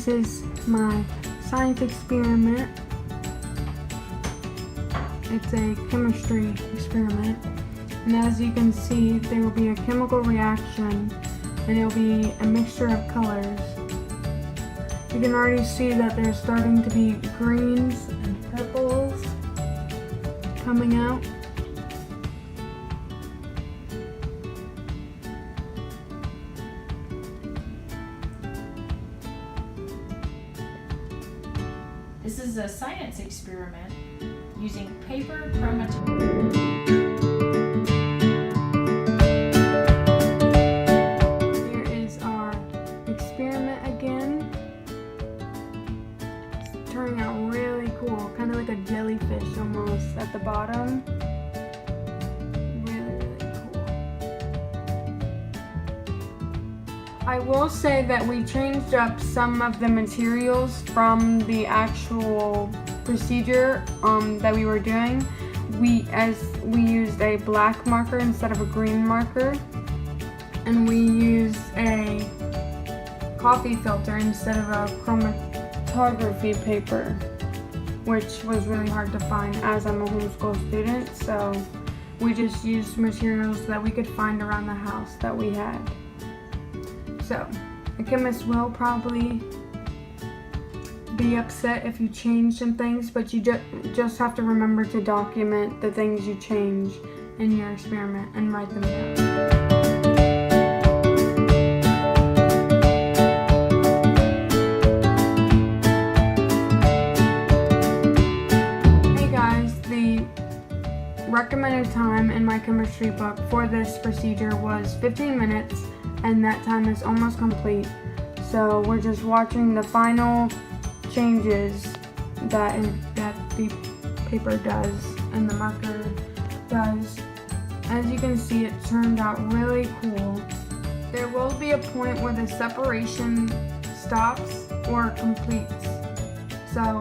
this is my science experiment. It's a chemistry experiment. And as you can see, there will be a chemical reaction and it will be a mixture of colors. You can already see that there's starting to be greens and purples coming out. This is a science experiment using paper chromatography. Here is our experiment again. It's turning out really cool, kind of like a jellyfish almost at the bottom. Really cool. I will say that we changed up some of the materials from the actual procedure that we were doing. We used a black marker instead of a green marker, and we used a coffee filter instead of a chromatography paper, which was really hard to find as I'm a homeschool student, so we just used materials that we could find around the house that we had. So a chemist will probably be upset if you change some things, but you just have to remember to document the things you change in your experiment and write them down. Hey guys, the recommended time in my chemistry book for this procedure was 15 minutes, and that time is almost complete. So we're just watching the final changes that the paper does and the marker does. As you can see, it turned out really cool. There will be a point where the separation stops or completes. So,